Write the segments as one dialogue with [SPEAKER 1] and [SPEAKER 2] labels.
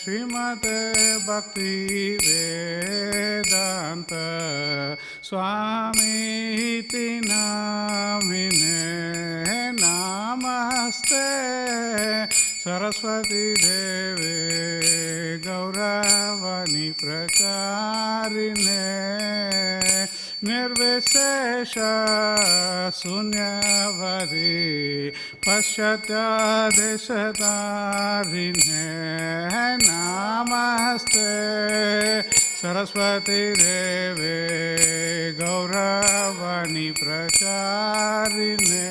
[SPEAKER 1] Śrīmad Bhaktivedanta Swami Namine Namaste Saraswati Deve Gauravani Pracharine Nirvishesha Sunyavadi Paschatyadesatarine Namaste Saraswati Deve Gauravani Pracharine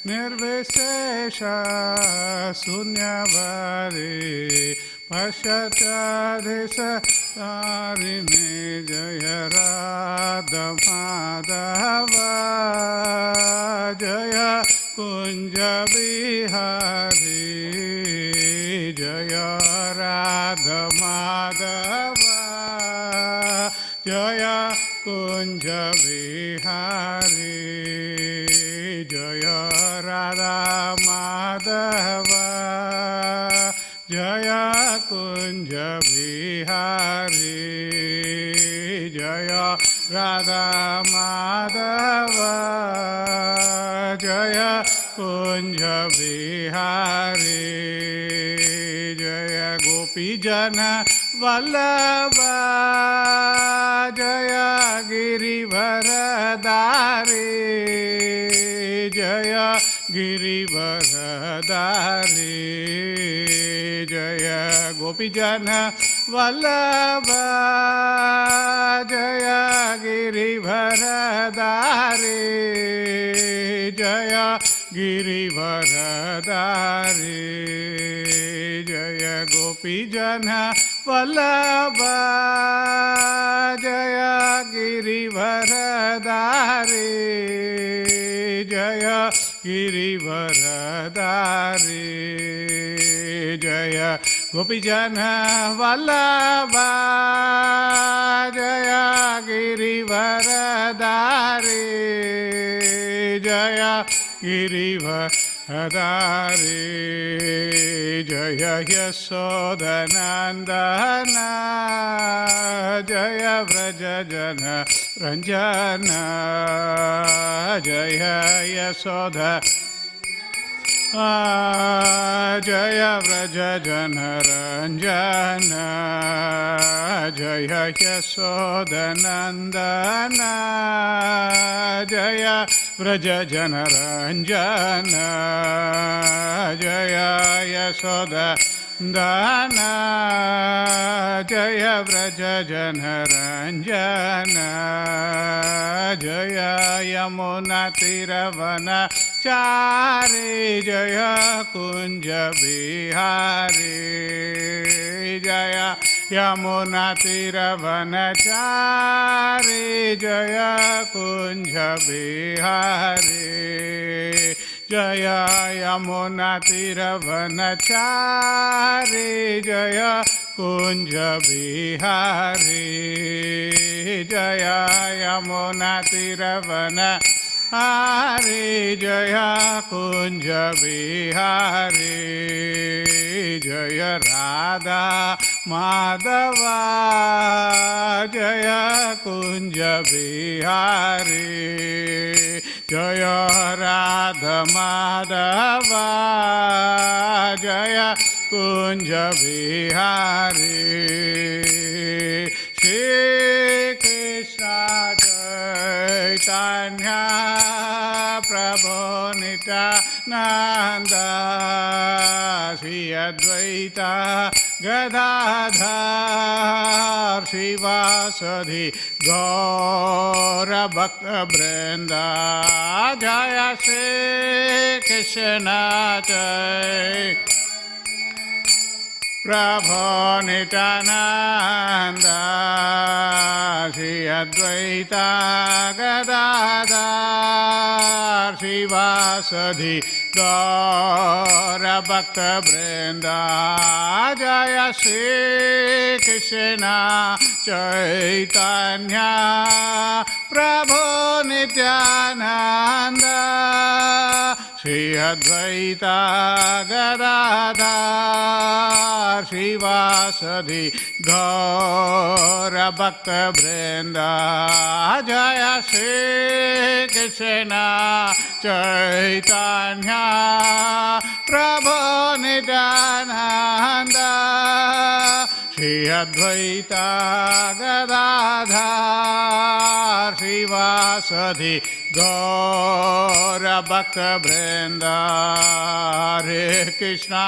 [SPEAKER 1] Nirvishesha Sunyavadi Paschatyadesatarine Jaya Radha Madhava Jaya Kunja Bihari Jaya Radha Madhava Jaya Kunja Bihari Jaya Radha Madhava Jaya Kunja Bihari Jaya Radha Madhava Jaya Kunja Bihari Jaya Gopi Jana Vallabha Jaya Girivardhari Jaya Girivardhari Jaya Gopi Jana Vallabha Jaya Girivardhari Jaya Girivardhari Jaya Gopi Jana Vallabha Jaya Girivardhari Jaya Girivardhari Jaya Gopi Jana Vallabha Jaya Girivardhari Jaya Girivardhari Jaya Yasodhanandana Jaya Vrajajana Ranjana Jaya Yasoda Jaya Vrajajana Ranjana Jaya Yasodhanandana Jaya Vrajajana Ranjana Jaya Yasoda Dana Jaya Vrajajana Ranjana Jaya Yamuna Tiravana Chari Jaya Kunja Bihari Jaya Yamuna Tiravana Chari Jaya Kunja Bihari Jaya Yamuna Tiravana Chari Jaya Kunja Bihari Jaya Yamuna Tiravana Hare Jaya Kunja Bihari Jaya Radha Madhava Jaya Kunja Bihari Jaya Radha Madhava Jaya Kunja Bihari Shri Krishna Chaitanya Prabhu Nityananda Shri Advaita Gadadhar Shivasadi Gaura Bhakta Vrinda Jaya Shri Krishna Chaitanya Prabhu Nityananda Shri Advaita Gadadhar Shivasadi Gaura Bhakta Vrinda Jaya Shri Krishna Chaitanya Prabhu Nityananda Shri Advaita Gadadhar Srivasadi Gaura Bhakta Vrinda Jaya Shri Krishna Chaitanya Prabhu Nityananda Shri Advaita Gadadhar Srivasadi Gaura Bhakta Vrinda Hare Krishna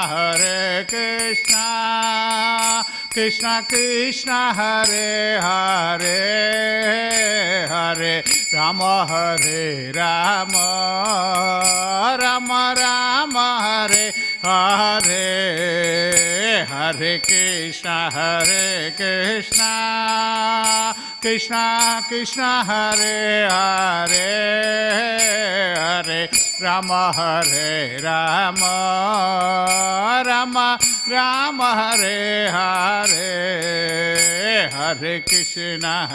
[SPEAKER 1] Krishna Krishna Hare Hare Hare Rama Hare Rama Rama Rama Hare Hare Hare Krishna Krishna Krishna Hare Hare Hare Rama Hare Rama Rama Rama Hare Hare Hare Krishna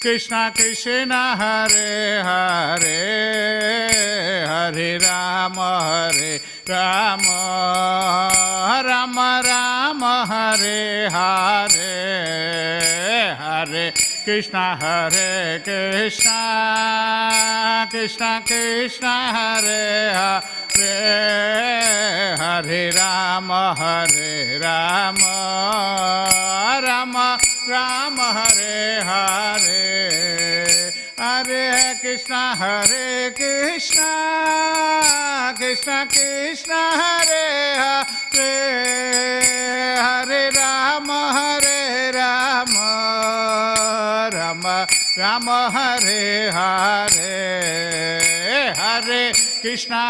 [SPEAKER 1] Krishna Krishna Hare Hare Hare Rama Hare Rama Rama Rama Hare Hare Hare Krishna Krishna Krishna Hare Hare Hare Rama Hare Rama Rama Rama Hare Hare Hare Krishna Krishna Krishna Hare Hare Hare Rama Hare Rama Rama Rama Hare Hare Hare Krishna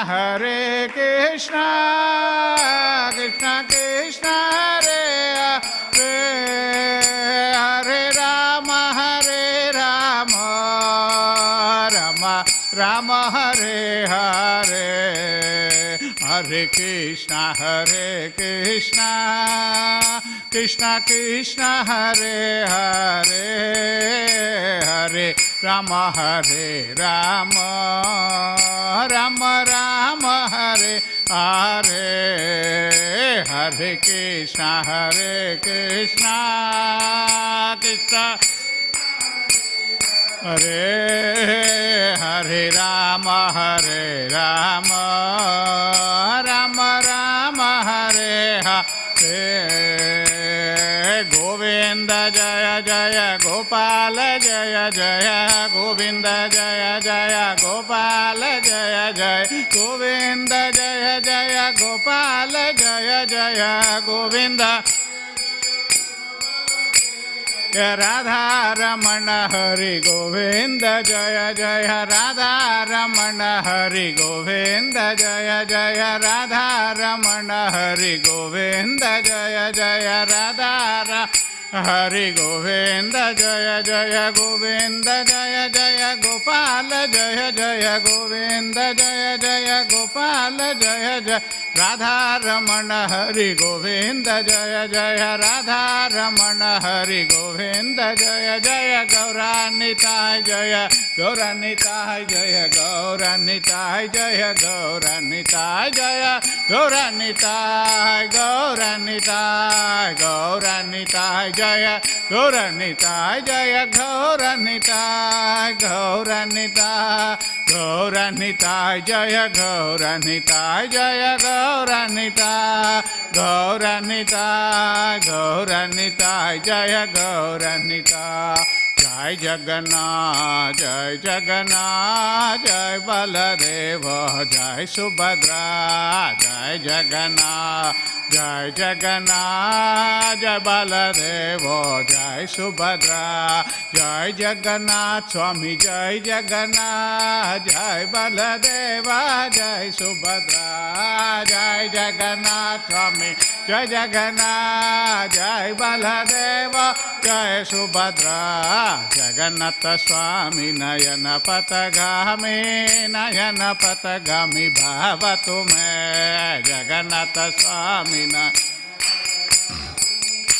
[SPEAKER 1] Krishna Krishna Hare Hare Hare Rama Hare Rama Rama Rama Hare Hare Hare Krishna Krishna Krishna Hare Hare Hare Rama Hare Rama Rama Rama Hare Hare Hare Krishna Krishna Hare Hare Rama Hare Rama Rama Rama Hare Hare Govinda Jaya Jaya Gopala Jaya Jaya Govinda Jaya Jaya Gopala Jaya Jaya Govinda Jaya Jaya Gopala Jaya Jaya Govinda Radha Ramana Hari Govinda Jaya Jaya Radha Ramana Hari Govinda Jaya Jaya Radha Ramana Hari Govinda Jaya Jaya Radha Hari Govinda Jaya Jaya Govinda Jaya Jaya Gopala Jaya Jaya Govinda Jaya Jaya Gopala Jaya Jaya Radha Ramana Hari Govinda Jaya Jaya Radha Ramana Hari Govinda Jaya Jaya Karuṇānidhi Jaya Karuṇānidhi Jaya Karuṇānidhi Jaya Karuṇānidhi Jaya Karuṇānidhi Karuṇānidhi Karuṇānidhi Jaya Karuṇānidhi Jaya Karuṇānidhi Karuṇānidhi Karuṇānidhi Jaya Karuṇānidhi Jaya Karuṇānidhi Karuṇānidhi Karuṇānidhi Jaya Karuṇānidhi Jai Jagannath Jai Jagannath Jai Baladeva Jai Subhadra Jai Jagannath Jai Jagannath Jai Baladeva Jai Subhadra Jai Jagannath Swami Jai Jagannath Jai Baladeva Jai Subhadra Jai Jagannath Swami Jai Jagannath Jai Baladeva Jai Subhadra Jagannatha Swami Nayana Patagami Bhavatu Me Jagannatha Swami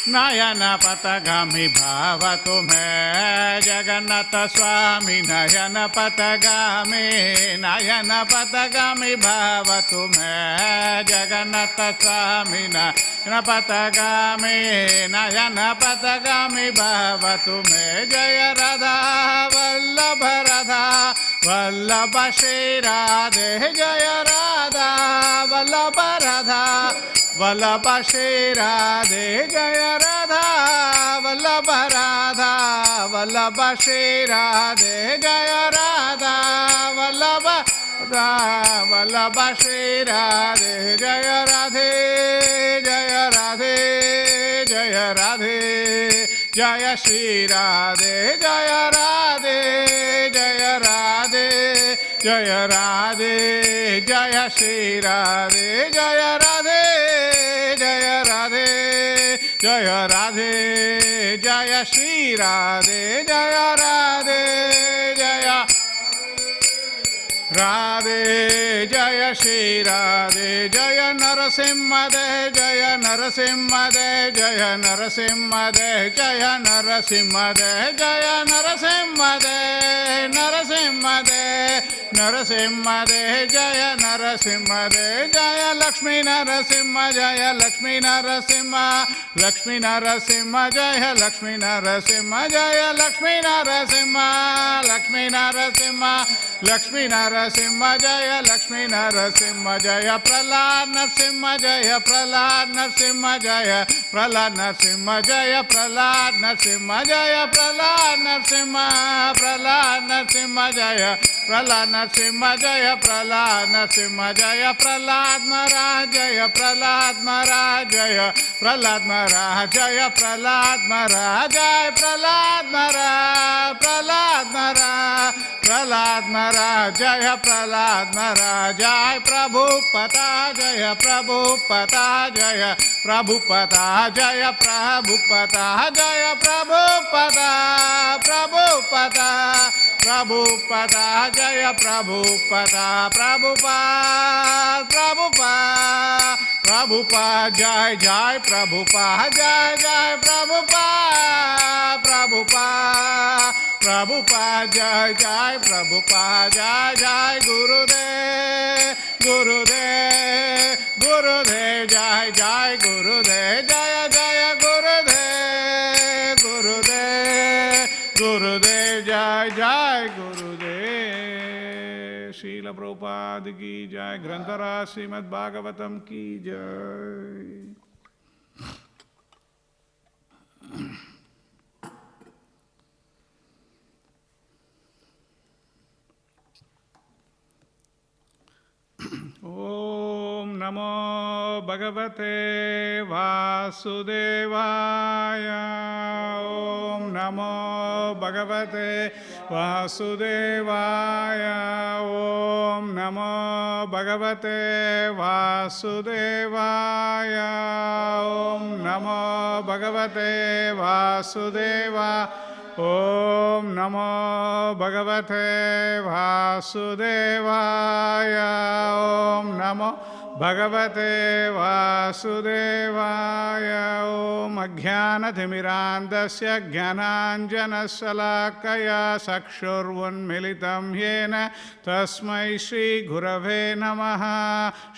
[SPEAKER 1] नयन पथगामी भाव तुम्हें जगन्नाथ स्वामी नयन पथगामी भाव तुम्हें जगन्नाथ स्वामी नयन पथगामी भाव तुम्हें जय राधा वल्लभ श्री राधे जय राधा वल्लभ श्री राधे जय राधा वल्लभ श्री राधे जय राधा वल्लभ श्री राधे जय राधे जय राधे जय राधे जय श्री राधे जय राधे जय राधे जय राधे जय श्री राधे जय राधे जय राधे जय राधे जय श्री राधे जय राधे जय राधे जय श्री राधे जय नरसिंह दे जय नरसिंह दे जय नरसिंह दे जय नरसिंह दे जय नरसिंह दे नरसिंह दे नरसिंह दे जय नरसिंह दे जय लक्ष्मी नरसिंह जय लक्ष्मी नरसिंह लक्ष्मी नरसिंह जय लक्ष्मी नरसिंह जय लक्ष्मी नरसिंह लक्ष्मी नरसिंह लक्ष्मी नरसिंह जय लक्ष्मी नरसिंह जय प्रहलाद नरसिंह जय प्रहलाद नरसिंह जय प्रहलाद नरसिंह जय प्रहलाद नरसिंह जय प्रहलाद नरसिंह प्रहलाद नरसिंह जय प्रहलाद नरसिंह जय प्रहलाद नरसिंह जय प्रहलाद महाराज जय प्रहलाद महाराज जय प्रहलाद महाराज जय प्रहलाद महाराज जय प्रहलाद महाराज प्रहलाद महाराज प्रहलाद महाराज जय प्रहलाद महाराज जय प्रभुपदा जय प्रभुपदा जय प्रभुपदा जय प्रभुपदा जय प्रभुपदा प्रभुपदा प्रभुपदा जय प्रभुपदा प्रभुपाद प्रभुपाद प्रभुपाद जय जय प्रभुपाद जय जय प्रभुपाद प्रभुपाद प्रभुपाद जय जय प्रभुपाद जय जय गुरुदेव गुरुदेव गुरुदेव जय जय गुरुदेव जय जय गुरुदेव गुरुदेव गुरुदेव जय जय गुरुदेव। श्रील प्रभुपाद की जय। ग्रंथराज श्रीमद् भागवतम की जय। ओम नमो भगवते वासुदेवाय। ओम नमो भगवते वासुदेवाय। ओम नमो भगवते वासुदेवाय। ओम नमो भगवते वासुदेवाय। ओम नमो भगवते वासुदेवाय। ओम नमो भगवते वासुदेवाय। ओम अज्ञानतिमिरान्धस्य ज्ञानाञ्जनशलाकया चक्षुरुन्मीलितं येन तस्मै श्रीगुरवे नमः।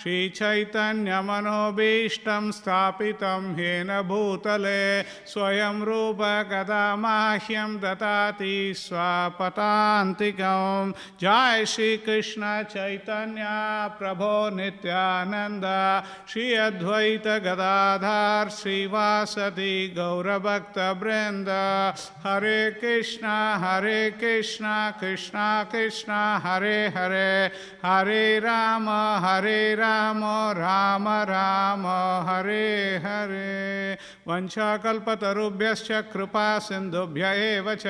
[SPEAKER 1] श्रीचैतन्यमनोभीष्टं स्थापितं येन भूतले स्वयं रूप कदा मह्यं ददाति स्वपदान्तिकं। जय श्री कृष्ण चैतन्य प्रभो नित्यानंद श्री अद्वैत गदाधर श्रीवासदि गौरभक्त वृंद। हरे कृष्णा कृष्णा कृष्णा हरे हरे, हरे राम राम राम हरे हरे। वंशाकल्पतरुभ्यश्च कृपा सिन्धुभ्य एव च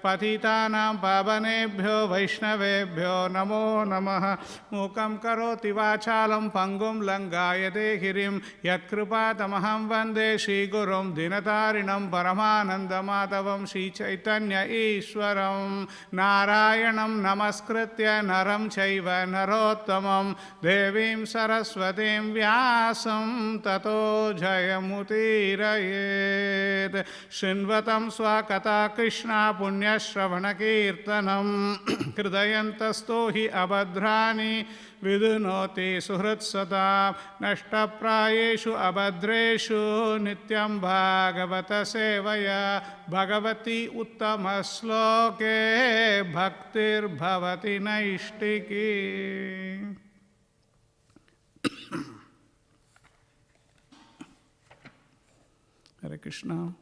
[SPEAKER 1] पतितानां पावनेभ्यो वैष्णवेभ्यो नमो नमः। मूकं करोति वाचालं पंगुं Pangum Langayate Hirim Yakrupatamaham Vande Shri Gurum Dinatarinam Paramanandamatavam Shri Chaitanya Ishwaram Narayanam Namaskritya Naram Chaiva Narottamam Devim Saraswatim Vyasam Tato Jayamutirayet Shinvatam Swakata Krishna Punyashravana Kirtanam Kridayantasto hi abhadrani vidunoti suhrutsata nashtaprayeshu abhadreshu nityam bhagavata sevaya bhagavati uttama sloke bhaktir bhavati naishtiki. Hare Krishna.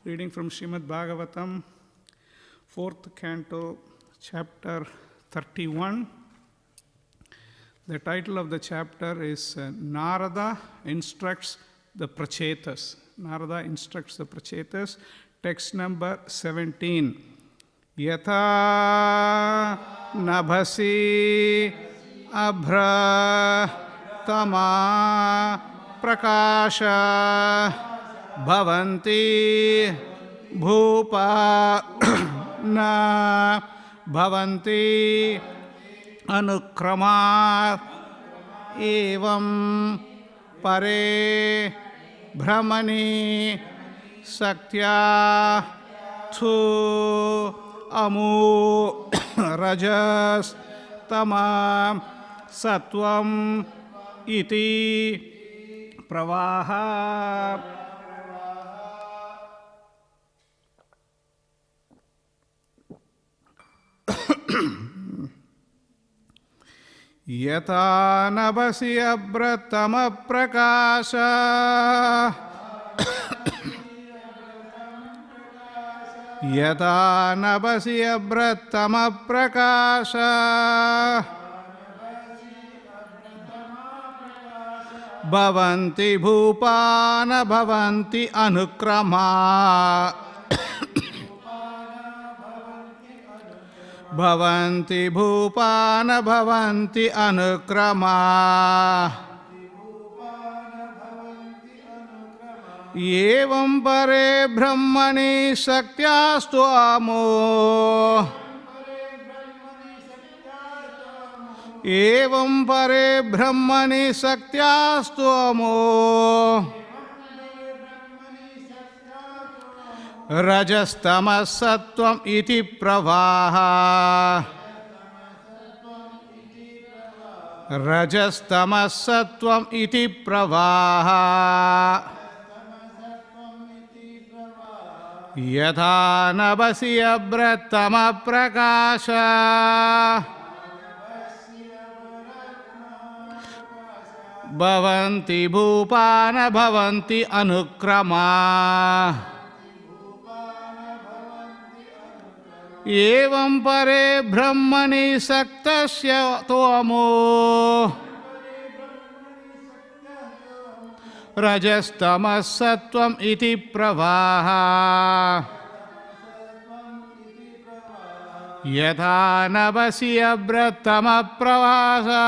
[SPEAKER 1] Reading from Śrīmad Bhāgavatam, 4th Canto, Chapter 31. The title of the chapter is Narada Instructs the Prachetas. Narada instructs the Prachetas. Text number 17. Yatha nabhasi abhra tama prakasha bhavanti bhupa na bhavanti anukrama evam pare brahmani saktya thu amu rajas tamam satvam iti pravaha. Yata nabasi abratama prakasha Yata nabasi abratama prakasha Bhavanti bhupana bhavanti anukrama Bhavanti bhupana bhavanti anukrama Evam pare brahmani sakyastu amo Evam pare brahmani sakyastu amo Rajastamas sattvam iti pravaha Rajastamas sattvam iti pravaha Yatha nabasi abratama prakasha Bhavanti bhupana bhavanti anukrama Evam pare brahmani saktasya toamo Rajastamas sattvam iti pravaha Yatha nabasi abratama pravasa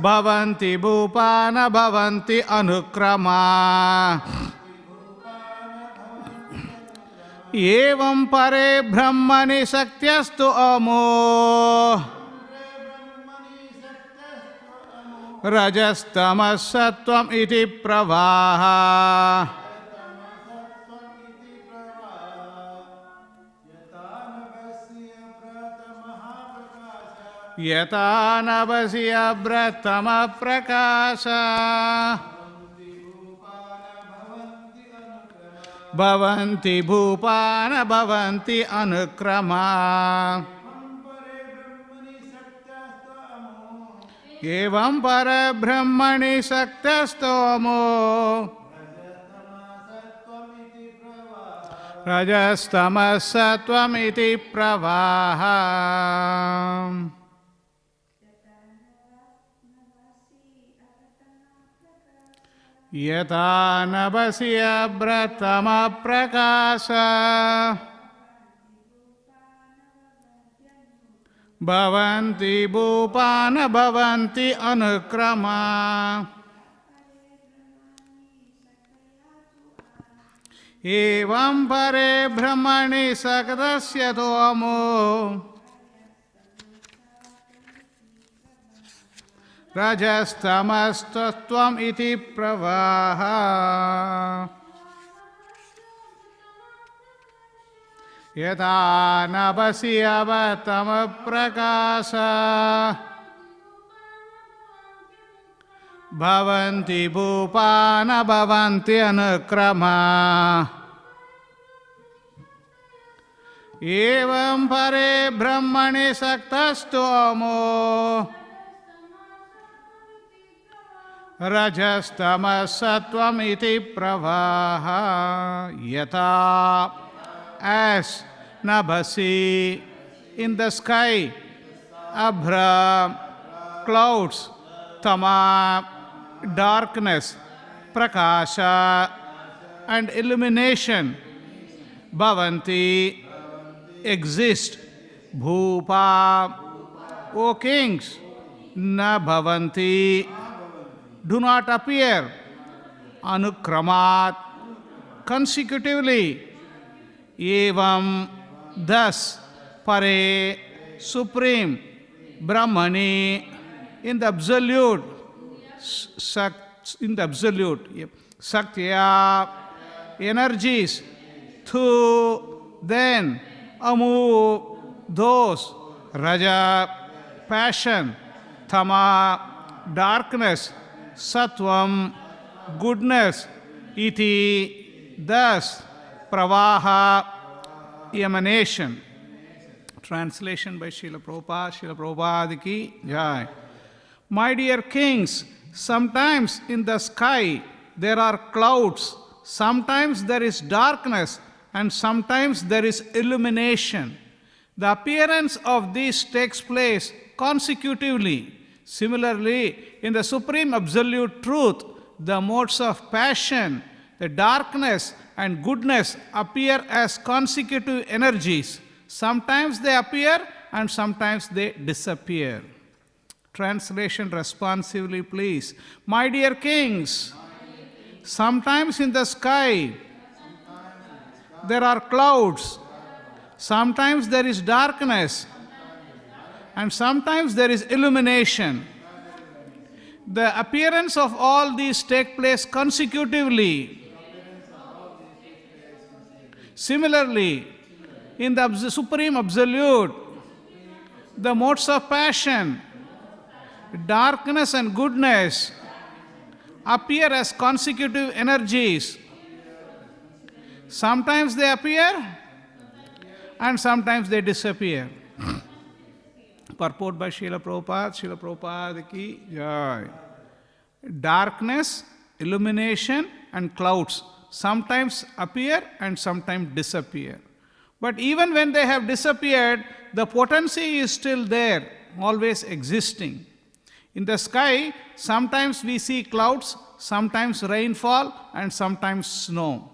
[SPEAKER 1] Bhavanti bhupana bhavanti anukrama Evam pare brahmani sakyastu amo Rajastamas sattvam iti pravaha Yata nabasi abratama prakasa Bhavanti bhupana bhavanti anukrama Evam para brahmani saktastomo Rajastamas sattvam iti pravaha Yata nabasi abratama prakasa Bhavanti bhupana bhavanti anukrama. Evam pare brahmani sakadasya tomo. Rajastamas-tattvam iti pravaha. Yata nabasi avatama prakasa. Bhavanti bhupana bhavanti anukrama. Evam pare brahmani saktastomo. Rajastamas-sattvam iti pravaha. Yata, as nabhasi, in the sky, abhra, clouds, tama, darkness, prakasha, and illumination, bhavanti, exist, bhupa, O kings, na bhavanti, do not appear, anukramat, consecutively, evam, thus, pare, supreme, brahmani, in the absolute, saktya, energies, thu, then, amu, those, raja, passion, tama, darkness, sattvam, goodness, iti, thus, pravaha, emanation. Translation by Srila Prabhupada. Srila Prabhupada ki jai. My dear kings, sometimes in the sky there are clouds, sometimes there is darkness, and sometimes there is illumination. The appearance of these takes place consecutively. Similarly, in the Supreme Absolute Truth, the modes of passion, the darkness, and goodness appear as consecutive energies. Sometimes they appear and sometimes they disappear. Translation responsively, please. My dear kings, sometimes in the sky there are clouds, sometimes there is darkness, and sometimes there is illumination. The appearance of all these take place consecutively. Similarly, in the Supreme Absolute, the modes of passion, darkness and goodness appear as consecutive energies. Sometimes they appear and sometimes they disappear. Purport by Srila Prabhupada. Srila Prabhupada ki jai. Darkness, illumination and clouds sometimes appear and sometimes disappear. But even when they have disappeared, the potency is still there, always existing. In the sky, sometimes we see clouds, sometimes rainfall, and sometimes snow.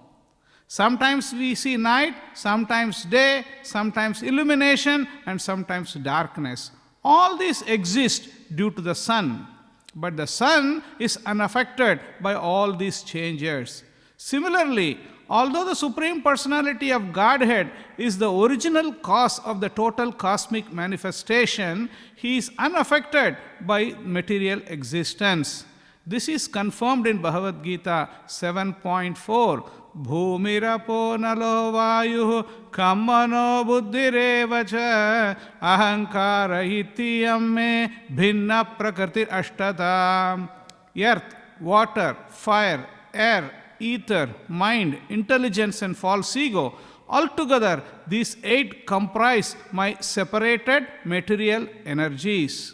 [SPEAKER 1] Sometimes we see night, sometimes day, sometimes illumination, and sometimes darkness. All these exist due to the sun. But the sun is unaffected by all these changes. Similarly, although the Supreme Personality of Godhead is the original cause of the total cosmic manifestation, he is unaffected by material existence. This is confirmed in Bhagavad Gita 7.4. Bhumirapo nalo vayu kammano buddhirevacha ahankara itiyamme bhinna prakriti ashtata. Earth, water, fire, air, ether, mind, intelligence and false ego. Altogether, these 8 comprise my separated material energies.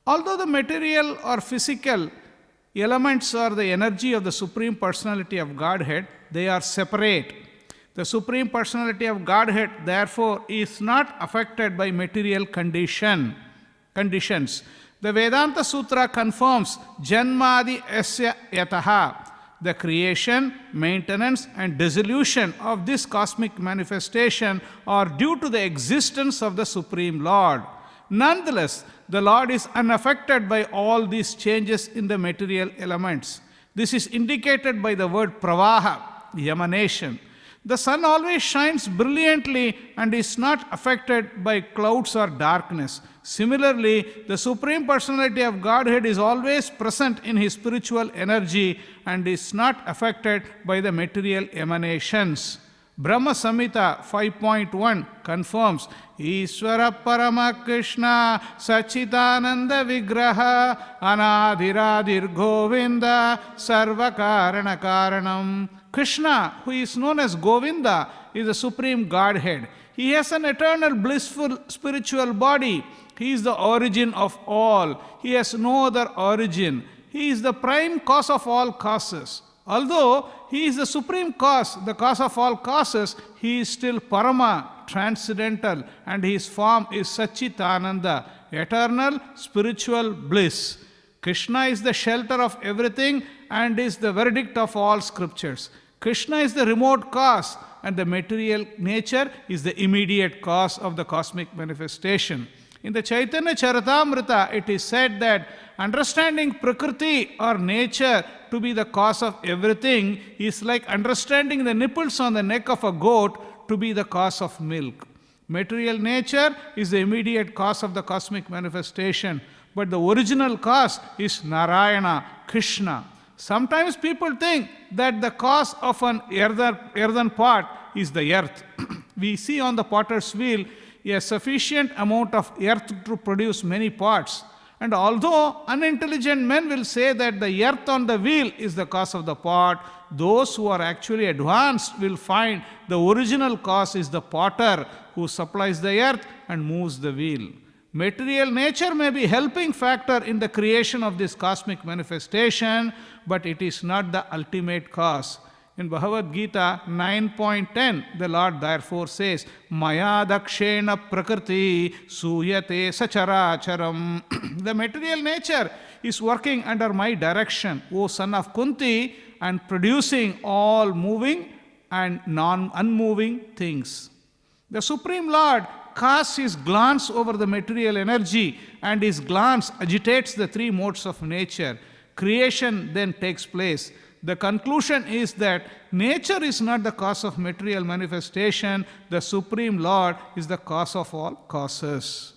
[SPEAKER 1] Although the material or physical elements are the energy of the Supreme Personality of Godhead, they are separate. The Supreme Personality of Godhead, therefore, is not affected by material conditions. The Vedanta Sutra confirms Janmadi Asya Yataha, the creation, maintenance, and dissolution of this cosmic manifestation are due to the existence of the Supreme Lord. Nonetheless, the Lord is unaffected by all these changes in the material elements. This is indicated by the word pravaha, emanation. The sun always shines brilliantly and is not affected by clouds or darkness. Similarly, the Supreme Personality of Godhead is always present in his spiritual energy and is not affected by the material emanations. Brahma Samhita 5.1 confirms, Ishvara Parama Krishna Sachitananda Vigraha Anadhiradir Govinda Sarva Karana Karanam. Krishna, who is known as Govinda, is the Supreme Godhead. He has an eternal blissful spiritual body. He is the origin of all. He has no other origin. He is the prime cause of all causes. Although he is the supreme cause, the cause of all causes, he is still Parama, transcendental, and his form is Sachitananda, eternal spiritual bliss. Krishna is the shelter of everything and is the verdict of all scriptures. Krishna is the remote cause, and the material nature is the immediate cause of the cosmic manifestation. In the Chaitanya Charitamrita, it is said that understanding Prakriti or nature to be the cause of everything is like understanding the nipples on the neck of a goat to be the cause of milk. Material nature is the immediate cause of the cosmic manifestation, but the original cause is Narayana, Krishna. Sometimes people think that the cause of an earthen pot is the earth. We see on the potter's wheel a sufficient amount of earth to produce many pots. And although unintelligent men will say that the earth on the wheel is the cause of the pot, those who are actually advanced will find the original cause is the potter who supplies the earth and moves the wheel. Material nature may be a helping factor in the creation of this cosmic manifestation, but it is not the ultimate cause. In Bhagavad Gita 9.10, the Lord therefore says, Maya dakshena prakriti suyate sacharacharam. The material nature is working under my direction, O son of Kunti, and producing all moving and non-unmoving things. The Supreme Lord casts his glance over the material energy, and his glance agitates the three modes of nature. Creation then takes place. The conclusion is that nature is not the cause of material manifestation. The Supreme Lord is the cause of all causes.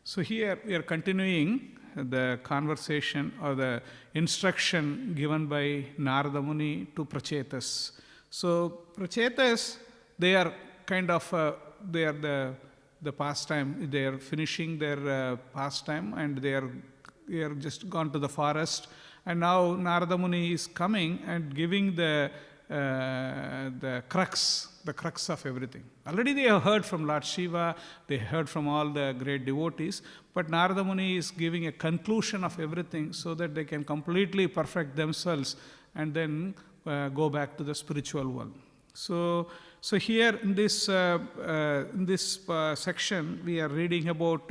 [SPEAKER 1] So here we are continuing the conversation or the instruction given by Narada Muni to Prachetas. So Prachetas, they are kind of, they are the pastime, they are finishing their pastime, and they are just gone to the forest. And now Narada Muni is coming and giving the crux of everything. Already they have heard from Lord Shiva, they heard from all the great devotees, but Narada Muni is giving a conclusion of everything so that they can completely perfect themselves and then go back to the spiritual world. So here in this section, we are reading about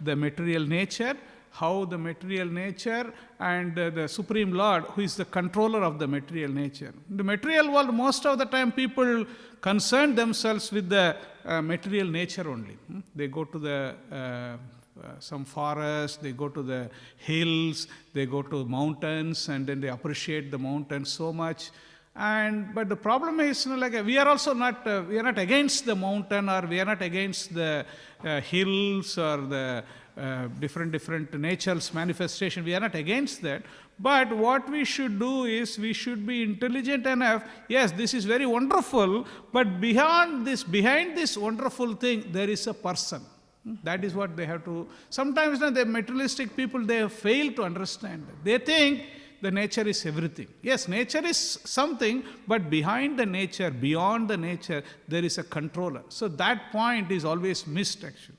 [SPEAKER 1] the material nature, how the material nature and the Supreme Lord, who is the controller of the material nature. In the material world, most of the time people concern themselves with the material nature only. They go to the some forest, they go to the hills, they go to mountains, and then they appreciate the mountains so much. But the problem is, like we are also not we are not against the mountain, or we are not against the hills or the different nature's manifestation. We are not against that. But what we should do is we should be intelligent enough. Yes, this is very wonderful, but behind this wonderful thing, there is a person. That is what they have to. Sometimes the materialistic people, they fail to understand. They think the nature is everything. Yes, nature is something, but behind the nature, beyond the nature, there is a controller. So that point is always missed, actually.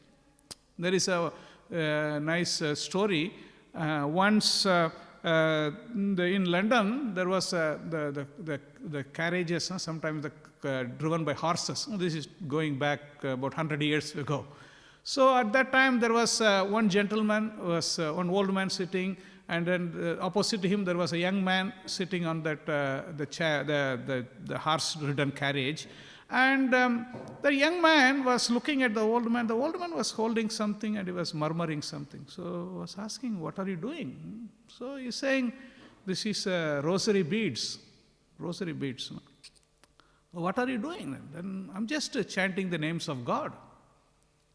[SPEAKER 1] There is a nice story. Once in London, there was the carriages, sometimes driven by horses. This is going back about 100 years ago. So at that time, there was one gentleman, one old man sitting, And then opposite to him there was a young man sitting on that the chair, the horse-ridden carriage. And the young man was looking at the old man. The old man was holding something and he was murmuring something. So I was asking, what are you doing? So he's saying, this is rosary beads. Rosary beads. What are you doing? Then I'm just chanting the names of God.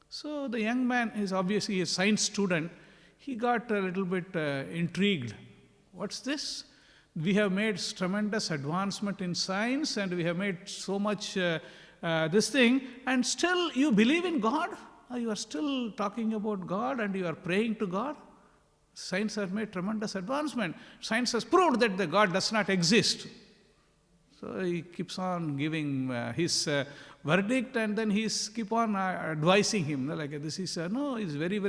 [SPEAKER 1] So the young man is obviously a science student. He got a little bit intrigued. What's this? We have made tremendous advancement in science and we have made so much this thing, and still you believe in God? You are still talking about God and you are praying to God? Science has made tremendous advancement. Science has proved that the God does not exist. So he keeps on giving his verdict, and then he's keep on advising him. Like this is, no, it's very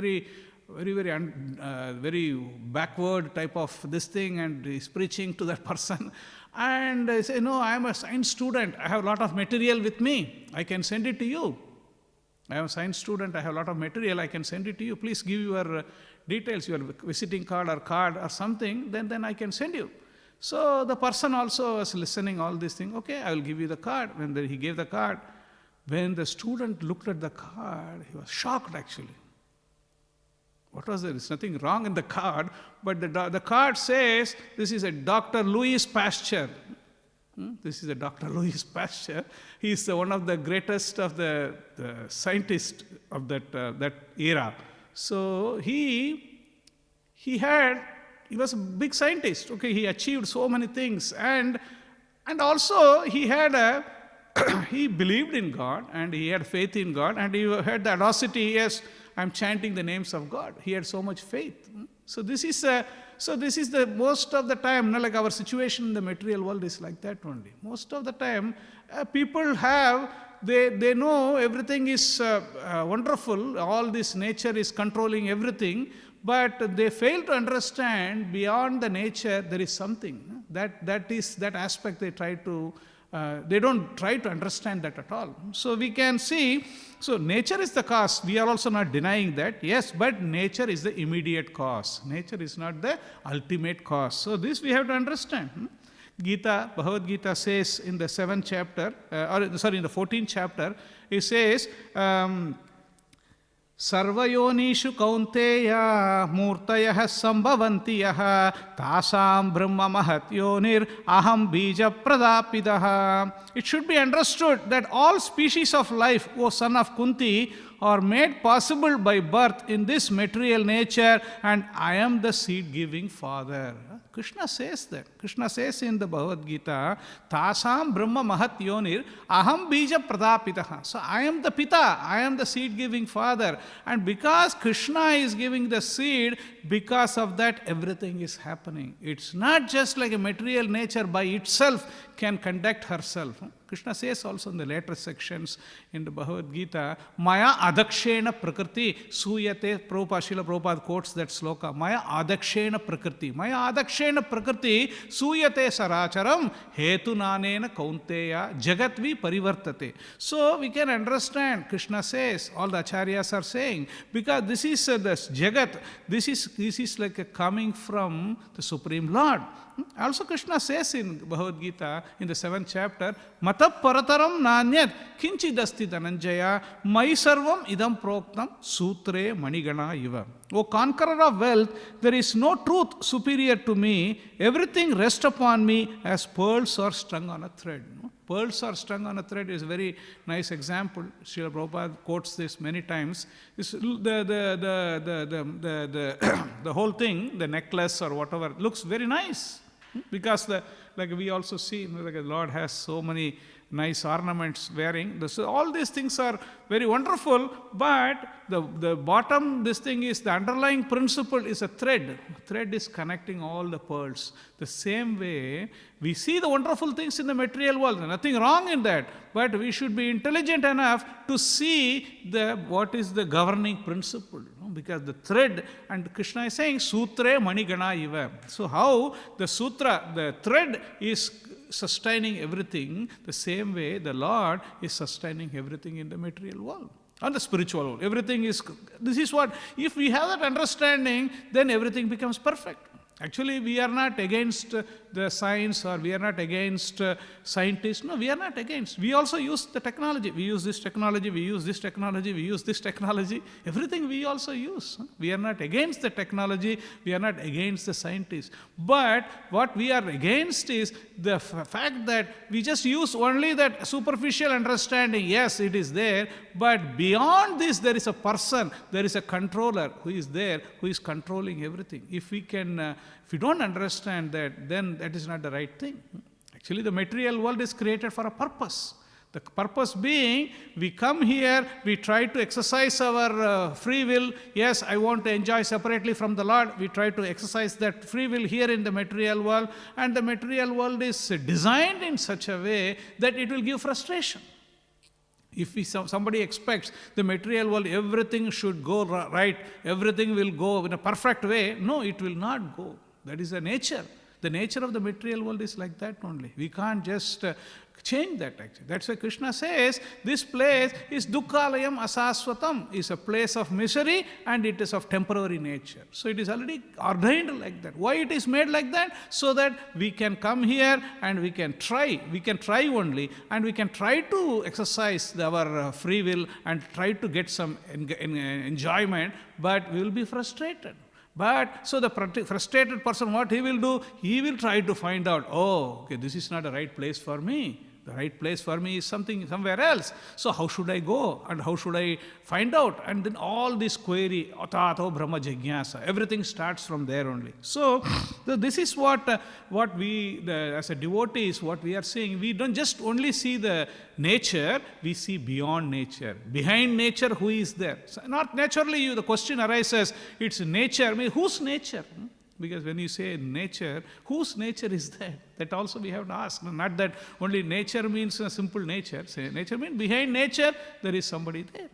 [SPEAKER 1] backward type of this thing, and he's preaching to that person. And I say, no, I am a science student. I have a lot of material with me. I can send it to you. I am a science student. I have a lot of material. I can send it to you. Please give your details, your visiting card or something. Then I can send you. So the person also was listening all these things. Okay, I will give you the card. When he gave the card, when the student looked at the card, he was shocked actually. What was there? There's nothing wrong in the card, but the card says, this is a Dr. Louis Pasteur. This is a Dr. Louis Pasteur. He is one of the greatest of the scientists of that era. So he was a big scientist. Okay, he achieved so many things, and also he had he believed in God and he had faith in God, and he had the audacity. Yes, I'm chanting the names of God. He had so much faith. So this is the most of the time, like our situation in the material world is like that only. Most of the time, people they know everything is wonderful. All this nature is controlling everything, but they fail to understand beyond the nature there is something. That aspect they try to. They don't try to understand that at all. So we can see, so nature is the cause. We are also not denying that. Yes, but nature is the immediate cause. Nature is not the ultimate cause. So this we have to understand. Bhagavad Gita says in the 7th chapter, in the 14th chapter, it says, Sarvayonishu kaunteya murtayah sambhavanti yaha tasam brahma mahat yonir aham bija pradapidaha. It should be understood that all species of life, O son of Kunti, are made possible by birth in this material nature, and I am the seed-giving father. Krishna says that. Krishna says in the Bhagavad Gita, Tasam Brahma Mahat Yonir Aham Bija Pradapitaha. So I am the Pita, I am the seed-giving father. And because Krishna is giving the seed, because of that everything is happening. It's not just like a material nature by itself can conduct herself. Krishna says also in the later sections in the Bhagavad Gita, Maya adakshena prakriti suyate. Srila Prabhupada quotes that sloka. Maya adakshena prakriti. Maya adakshena prakriti suyate saracharam hetunanena kaunteya jagatvi parivartate. So we can understand, Krishna says, all the acharyas are saying, because this is this jagat, this is like a coming from the Supreme Lord. Also Krishna says in Bhagavad Gita in the 7th chapter, Mata parataram nanyat kinchidasti dhananjaya mai sarvam idam proktam sutre manigana iva. O conqueror of wealth, there is no truth superior to me. Everything rests upon me as pearls are strung on a thread. Pearls are strung on a thread is a very nice example. Srila Prabhupada quotes this many times. The whole thing, the necklace or whatever, looks very nice. Because like we also see, like the Lord has so many nice ornaments wearing. So all these things are very wonderful, but the bottom, this thing is, the underlying principle is a thread. Thread is connecting all the pearls. The same way, we see the wonderful things in the material world. Nothing wrong in that. But we should be intelligent enough to see what is the governing principle. Because the thread, and Krishna is saying, Sutre Manigana Iva. So how the sutra, the thread is sustaining everything, the same way the Lord is sustaining everything in the material world. And the spiritual world. Everything is, this is what, if we have that understanding, then everything becomes perfect. Actually, we are not against the science, or we are not against scientists. No, we are not against. We also use the technology. We use this technology, we use this technology, we use this technology. Everything we also use. We are not against the technology, we are not against the scientists. But what we are against is the fact that we just use only that superficial understanding. Yes, it is there, but beyond this there is a person, there is a controller who is there, who is controlling everything. If we don't understand that, then that is not the right thing. Actually, the material world is created for a purpose. The purpose being, we come here, we try to exercise our free will. Yes, I want to enjoy separately from the Lord. We try to exercise that free will here in the material world. And the material world is designed in such a way that it will give frustration. If somebody expects the material world, everything should go right, everything will go in a perfect way, no, it will not go. That is the nature. The nature of the material world is like that only. We can't just change that actually. That's why Krishna says, this place is dukkhalayam asaswatam, is a place of misery and it is of temporary nature. So it is already ordained like that. Why it is made like that? So that we can come here and we can try only, and we can try to exercise our free will and try to get some enjoyment, but we will be frustrated. But, so the frustrated person, what he will do? He will try to find out, oh, okay, this is not the right place for me. The right place for me is somewhere else. So how should I go? And how should I find out? And then all this query, atato brahma jignasa, everything starts from there only. So this is what we, as a devotees, what we are saying. We don't just only see the nature, we see beyond nature. Behind nature, who is there? So not naturally, the question arises, it's nature. I mean, whose nature? Because when you say nature, whose nature is that? That also we have to ask. Not that only nature means a simple nature. Say nature means behind nature, there is somebody there.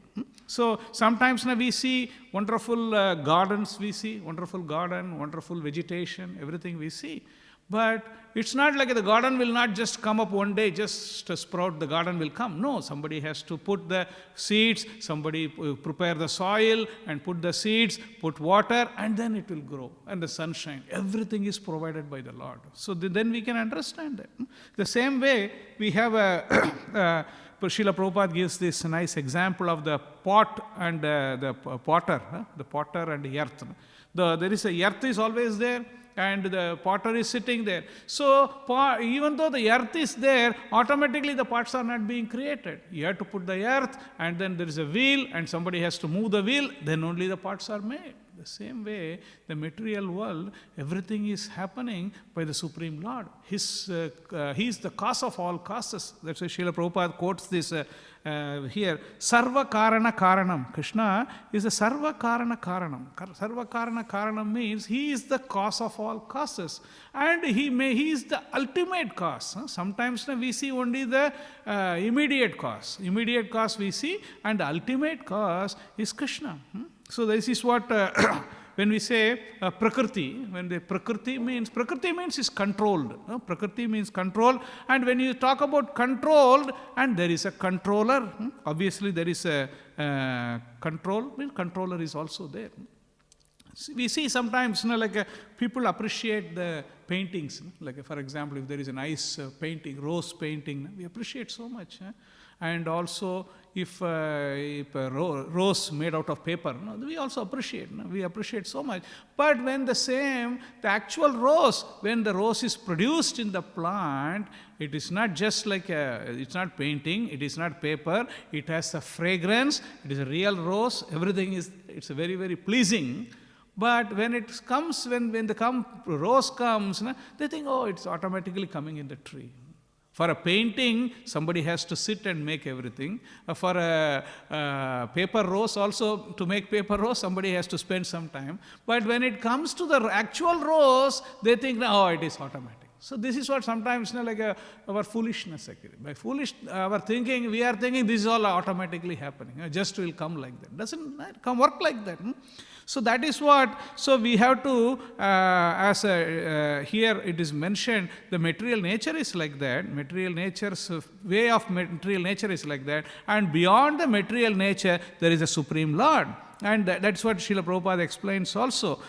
[SPEAKER 1] So sometimes we see wonderful gardens, we see wonderful garden, wonderful vegetation, everything we see. But it's not like the garden will not just come up one day, just sprout, the garden will come. No, somebody has to put the seeds, somebody prepare the soil and put the seeds, put water, and then it will grow. And the sunshine, everything is provided by the Lord. So then we can understand that. The same way, we have Srila Prabhupada gives this nice example of the pot and the potter and the earth. The earth is always there, and the potter is sitting there. So even though the earth is there, automatically the pots are not being created. You have to put the earth, and then there is a wheel, and somebody has to move the wheel, then only the pots are made. The same way, the material world, everything is happening by the Supreme Lord. He is the cause of all causes. That's why Srila Prabhupada quotes this here. Sarva Karana Karanam. Krishna is the Sarva Karana Karanam. Sarva Karana Karanam means he is the cause of all causes. And he is the ultimate cause. Sometimes we see only the immediate cause. Immediate cause we see, and the ultimate cause is Krishna. So this is what, when we say Prakriti, when the Prakriti means is controlled. Prakriti means control. And when you talk about controlled, and there is a controller, obviously there is a control, controller is also there. We see sometimes, like people appreciate the paintings. Like for example, if there is a nice painting, rose painting, we appreciate so much. And also, if a rose made out of paper, we also appreciate. We appreciate so much. But when the actual rose, when the rose is produced in the plant, it is not just like it's not painting, it is not paper, it has a fragrance, it is a real rose, everything it's very, very pleasing. But when it comes, when the rose comes, they think, oh, it's automatically coming in the tree. For a painting, somebody has to sit and make everything. For a paper rose also, to make paper rose, somebody has to spend some time. But when it comes to the actual rose, they think, oh, it is automatic. So this is what sometimes, like our foolishness. By our thinking, we are thinking this is all automatically happening. Just will come like that. Doesn't work like that. So that is what, so we have to, here it is mentioned, the material nature is like that, material nature's way of material nature is like that, and beyond the material nature, there is a Supreme Lord. And that's what Srila Prabhupada explains also.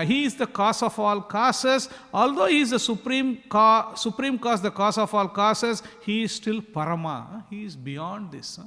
[SPEAKER 1] He is the cause of all causes. Although he is the supreme cause, the cause of all causes, he is still Parama. He is beyond this.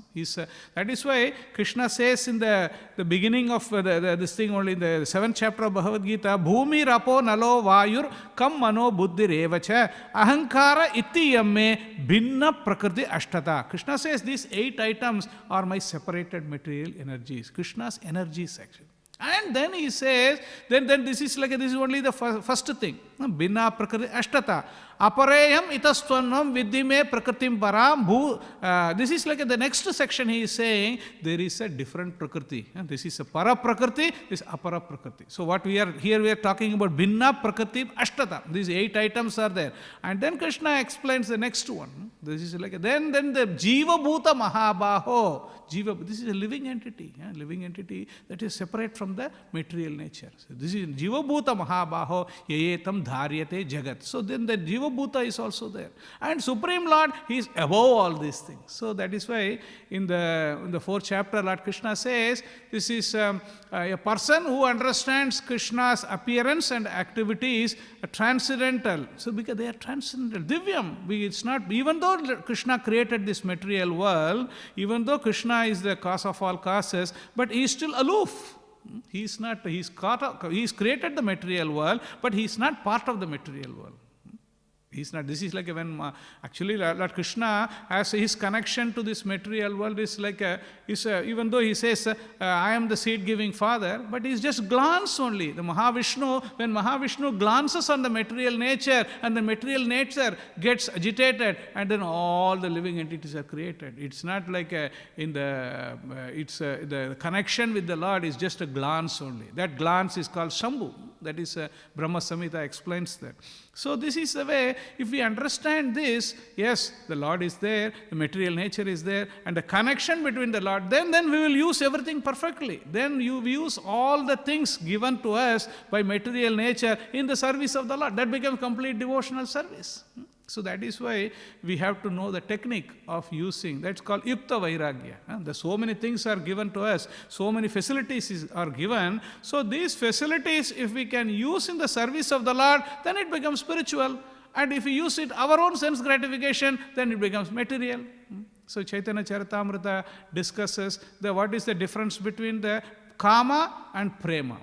[SPEAKER 1] That is why Krishna says in the beginning of this thing, only in the 7th chapter of Bhagavad Gita, Bhumi Rapo Nalo Vayur Kam Mano Buddhi Revacha Ahankara Iti Yamme Bhinna Prakriti Ashtata. Krishna says these 8 items are my separated material energies. Krishna's energy section. And then he says, then this is only the first thing. Bhinna Prakriti Ashtata. Apareyam itastvannam viddhime prakritim param bhu. This is like the next section he is saying, there is a different prakriti. This is a para prakriti, this is apara prakriti. So what we are talking about Bhinna Prakriti Ashtata. These 8 items are there. And then Krishna explains the next one. This is like, then the Jiva Bhuta Mahabaho. This is a living entity. Living entity that is separate from the material nature. So this is Jiva Bhuta Mahabaho Yayetam Dharyate Jagat. So then the Jiva Bhuta is also there. And Supreme Lord, He is above all these things. So that is why in the 4th chapter, Lord Krishna says, this is a person who understands Krishna's appearance and activities transcendental. So because they are transcendental. Divyam. It's not, even though Krishna created this material world, even though Krishna is the cause of all causes, but He is still aloof. He's created the material world, but He is not part of the material world. He's not. This is like when actually Lord Krishna has his connection to this material world is like even though he says I am the seed-giving father, but he's just glance only. The Mahavishnu, when Mahavishnu glances on the material nature and the material nature gets agitated, and then all the living entities are created. It's not like the connection with the Lord is just a glance only. That glance is called Shambhu. That is Brahma Samhita explains that. So this is the way, if we understand this, yes, the Lord is there, the material nature is there, and the connection between the Lord, then we will use everything perfectly. Then you use all the things given to us by material nature in the service of the Lord. That becomes complete devotional service. So that is why we have to know the technique of using. That's called Yukta Vairagya. So many things are given to us. So many facilities are given. So these facilities, if we can use in the service of the Lord, then it becomes spiritual. And if we use it our own sense gratification, then it becomes material. So Chaitanya Charitamrita discusses what is the difference between the Kama and Prema.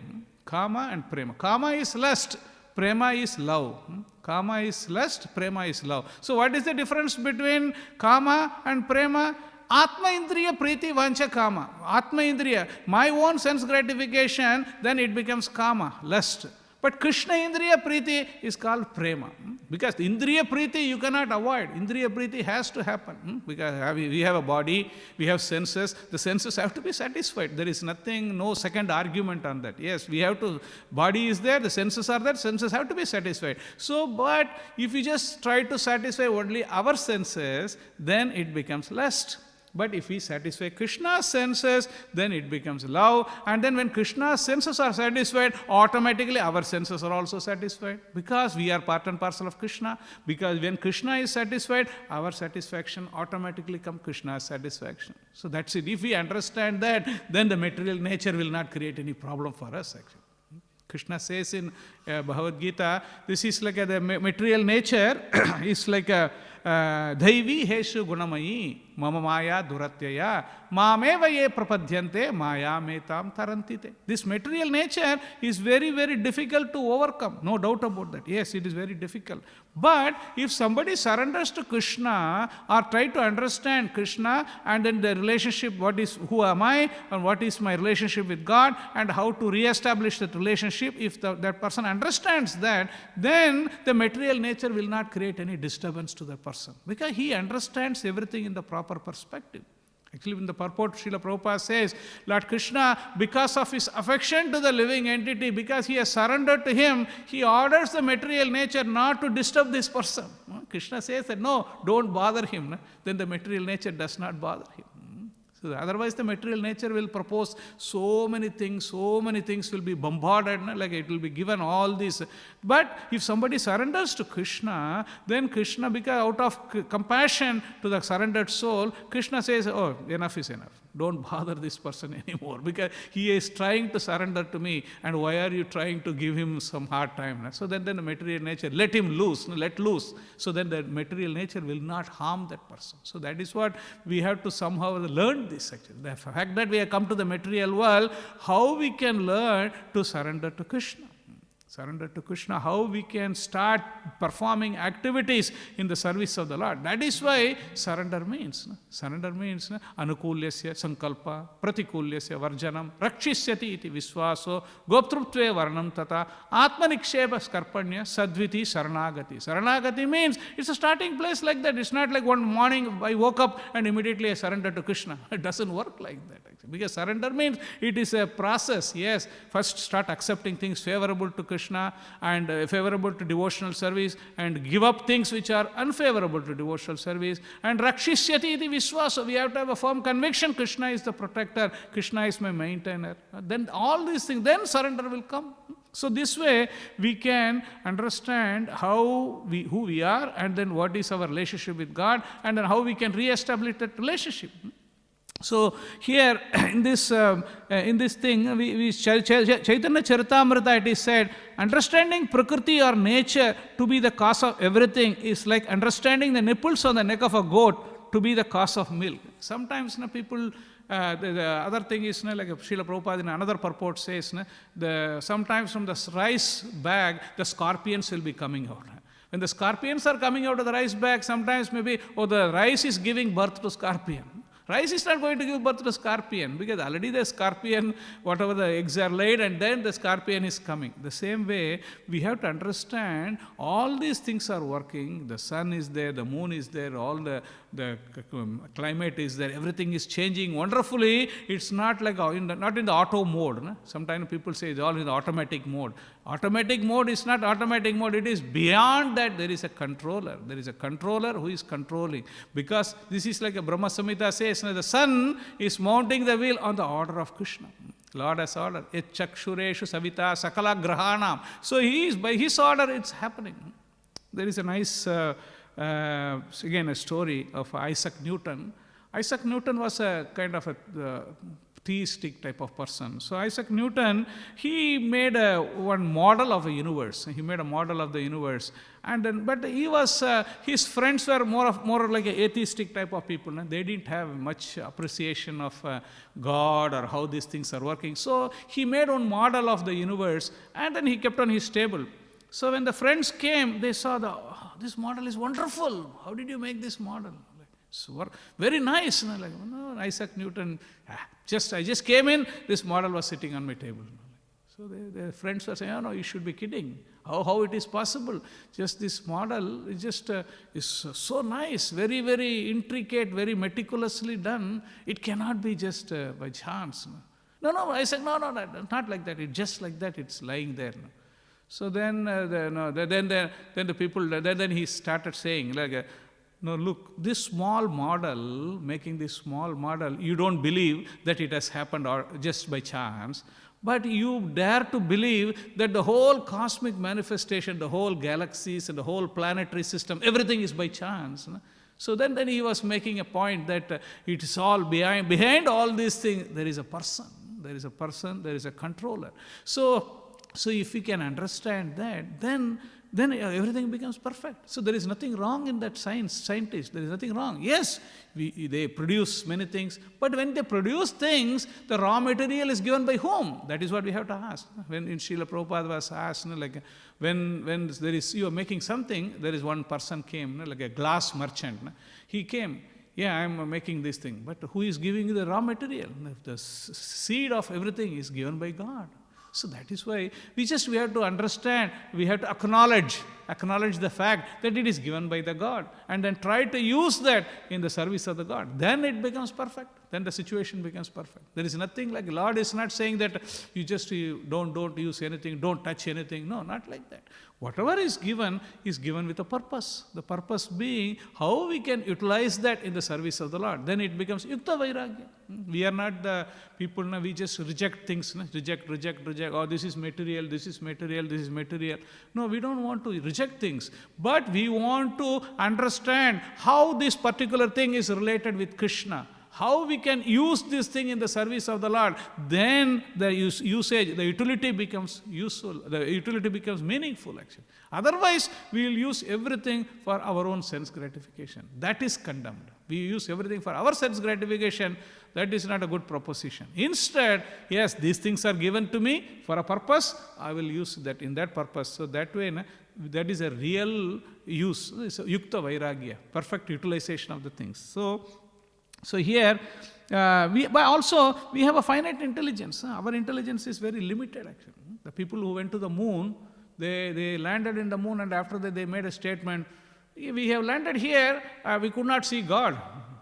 [SPEAKER 1] Kama and Prema. Kama is lust. Prema is love. Kama is lust, Prema is love. So what is the difference between Kama and Prema? Atma Indriya Priti Vancha Kama. Atma Indriya, my own sense gratification, then it becomes Kama, lust. But Krishna Indriya Priti is called Prema. Because Indriya Priti you cannot avoid. Indriya Priti has to happen. Because we have a body, we have senses. The senses have to be satisfied. There is nothing, no second argument on that. Yes, we have to, body is there, the senses are there, senses have to be satisfied. So, but if we just try to satisfy only our senses, then it becomes lust. But if we satisfy Krishna's senses, then it becomes love. And then when Krishna's senses are satisfied, automatically our senses are also satisfied. Because we are part and parcel of Krishna. Because when Krishna is satisfied, our satisfaction automatically comes Krishna's satisfaction. So that's it. If we understand that, then the material nature will not create any problem for us actually. Krishna says in Bhagavad Gita, this is like the material nature is like a Dhaivi Heshu Gunamayi Mama Maya Duratyaya Mameva Ye Prapadyante Maya Metam Tarantite. This material nature is very, very difficult to overcome. No doubt about that. Yes, it is very difficult. But if somebody surrenders to Krishna or try to understand Krishna and then the relationship, who am I and what is my relationship with God and how to re-establish that relationship, if that person understands that, then the material nature will not create any disturbance to the person because he understands everything in the proper perspective. Actually, in the purport, Srila Prabhupada says, Lord Krishna, because of his affection to the living entity, because he has surrendered to him, he orders the material nature not to disturb this person. Krishna says that, no, don't bother him. Then the material nature does not bother him. So otherwise, the material nature will propose so many things will be bombarded, like it will be given all this. But if somebody surrenders to Krishna, then Krishna, because out of compassion to the surrendered soul, Krishna says, oh, enough is enough. Don't bother this person anymore because he is trying to surrender to me, and why are you trying to give him some hard time? So then the material nature, let him loose, let loose. So then the material nature will not harm that person. So that is what we have to somehow learn this actually. The fact that we have come to the material world, how we can learn to surrender to Krishna. Surrender to Krishna, how we can start performing activities in the service of the Lord. That is why surrender means. Surrender means anukulyasya sankalpa, pratikulyasya varjanam, rakshisyati iti visvaso, goptruptve varnam tata, atmanikshepa skarpanya, sadviti saranagati. Saranagati means it's a starting place like that. It's not like one morning I woke up and immediately I surrender to Krishna. It doesn't work like that actually. Because surrender means it is a process. Yes, first start accepting things favorable to Krishna and favorable to devotional service, and give up things which are unfavorable to devotional service, and rakshisyati iti visvasa. We have to have a firm conviction Krishna is the protector, Krishna is my maintainer. Then all these things, then surrender will come. So this way we can understand who we are, and then what is our relationship with God, and then how we can re-establish that relationship. So here in this thing, Chaitanya Charitamrita, it is said, understanding Prakriti or nature to be the cause of everything is like understanding the nipples on the neck of a goat to be the cause of milk. Sometimes people, the other thing is like Srila Prabhupada in another purport says, sometimes from the rice bag, the scorpions will be coming out. When the scorpions are coming out of the rice bag, sometimes maybe, the rice is giving birth to scorpion. Rice is not going to give birth to scorpion because already the scorpion, whatever the eggs are laid, and then the scorpion is coming. The same way, we have to understand all these things are working. The sun is there, the moon is there, all the climate is there, everything is changing wonderfully. It's not like not in the auto mode. No? Sometimes people say it's all in the automatic mode. Automatic mode is not automatic mode. It is beyond that. There is a controller. There is a controller who is controlling. Because this is like a Brahma Samhita says, the sun is mounting the wheel on the order of Krishna. Lord has ordered. Et chakshureshu savita sakala grahanam. So by his order it's happening. There is a nice, again a story of Isaac Newton. Isaac Newton was a kind of a theistic type of person. So Isaac Newton, he made one model of a universe. He made a model of the universe. And then, but he was, his friends were more like an atheistic type of people. They didn't have much appreciation of God or how these things are working. So he made one model of the universe, and then he kept on his table. So when the friends came, they saw this model is wonderful. How did you make this model? So very nice. Like, no, Isaac Newton, I just came in, this model was sitting on my table. So their friends were saying, oh no, you should be kidding. How it is possible? Just this model is so nice, very, very intricate, very meticulously done. It cannot be just by chance. No, I said, no, not like that. It's just like that. It's lying there. So then the people, then he started saying, like, no, look, this small model, making this small model, you don't believe that it has happened or just by chance, but you dare to believe that the whole cosmic manifestation, the whole galaxies and the whole planetary system, everything is by chance. So then he was making a point that it is all behind all these things, there is a person, there is a controller. So if we can understand that, then everything becomes perfect. So there is nothing wrong in that scientist. There is nothing wrong. Yes, they produce many things, but when they produce things, the raw material is given by whom? That is what we have to ask. When in Srila Prabhupada was asked, like when there is, you are making something, there is one person came, like a glass merchant. He came. Yeah, I am making this thing. But who is giving you the raw material? The seed of everything is given by God. So that is why we have to understand, we have to acknowledge the fact that it is given by the God, and then try to use that in the service of the God. Then it becomes perfect. Then the situation becomes perfect. There is nothing like, Lord is not saying that you don't use anything, don't touch anything. No, not like that. Whatever is given with a purpose. The purpose being how we can utilize that in the service of the Lord. Then it becomes yukta vairagya. We are not the people, we just reject things. Reject. Oh, this is material, this is material, this is material. No, we don't want to reject things. But we want to understand how this particular thing is related with Krishna. how we can use this thing in the service of the Lord, then the usage, the utility becomes useful, the utility becomes meaningful actually. Otherwise, we will use everything for our own sense gratification. That is condemned. We use everything for our sense gratification. That is not a good proposition. Instead, yes, these things are given to me for a purpose. I will use that in that purpose. So that way, that is a real use. It's a yukta vairagya, perfect utilization of the things. So here, but also we have a finite intelligence. Our intelligence is very limited actually. The people who went to the moon, they landed in the moon, and after that they made a statement, we have landed here, we could not see God.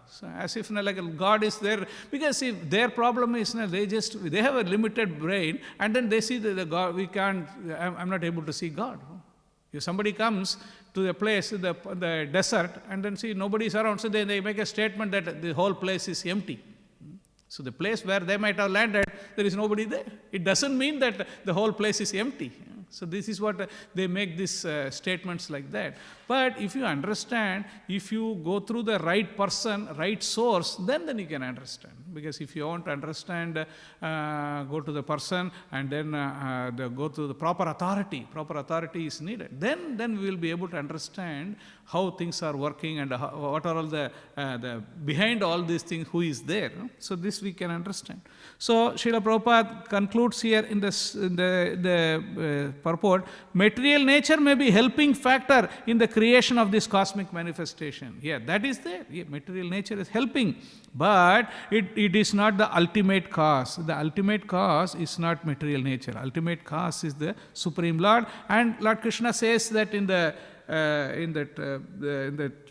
[SPEAKER 1] So as if like God is there, because if their problem is they have a limited brain, and then they see the God, I'm not able to see God. If somebody comes to a place, the desert, and then see nobody is around, so they make a statement that the whole place is empty. So the place where they might have landed, there is nobody there. It doesn't mean that the whole place is empty. So this is what they make these statements like that. But if you understand, if you go through the right person, right source, then you can understand. Because if you want to understand, go to the person and then go to the proper authority. Proper authority is needed. Then we will be able to understand how things are working and what are all the behind all these things, who is there. So this we can understand. So Srila Prabhupada concludes here in the purport, material nature may be helping factor in the creation of this cosmic manifestation. Yeah, that is there. Yeah, material nature is helping, but it is not the ultimate cause. The ultimate cause is not material nature. Ultimate cause is the Supreme Lord. And Lord Krishna says that in the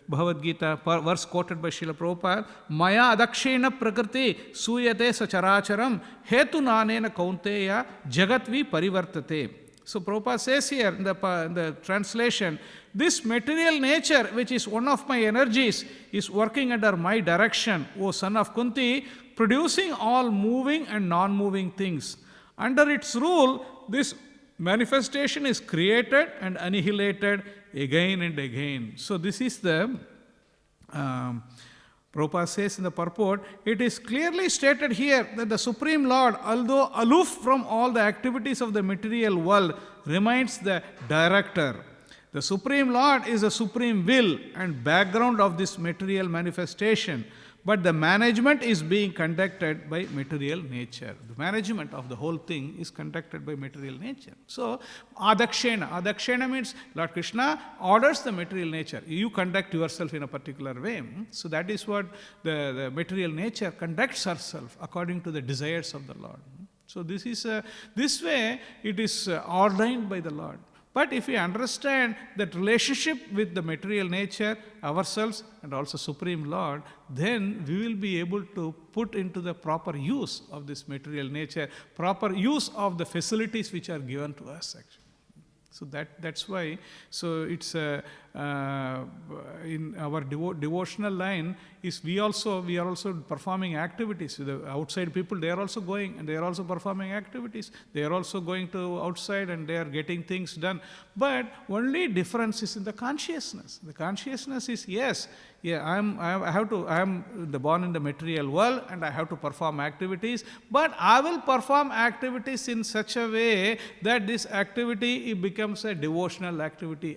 [SPEAKER 1] Bhagavad Gita, verse quoted by Srila Prabhupada, Maya adakshena prakriti suyate sacharacharam hetu nanena kaunteya jagatvi parivartate. So Prabhupada says here in the translation, this material nature, which is one of my energies, is working under my direction, O son of Kunti, producing all moving and non-moving things. Under its rule, this manifestation is created and annihilated again and again. So this is the, Prabhupada says in the purport, it is clearly stated here that the Supreme Lord, although aloof from all the activities of the material world, remains the director. The Supreme Lord is the supreme will and background of this material manifestation, but the management is being conducted by material nature. The management of the whole thing is conducted by material nature. So, adakshena means Lord Krishna orders the material nature. You conduct yourself in a particular way. So that is what the material nature conducts herself according to the desires of the Lord. So this is this way it is ordained by the Lord. But if we understand that relationship with the material nature, ourselves, and also Supreme Lord, then we will be able to put into the proper use of this material nature, proper use of the facilities which are given to us actually. So that's why, so it's in our devotional line is we are also performing activities. The outside people, they are also going and they are also performing activities. They are also going to outside and they are getting things done. But only difference is in the consciousness. The consciousness is yes, yeah, I am born in the material world and I have to perform activities, but I will perform activities in such a way that this activity it becomes a devotional activity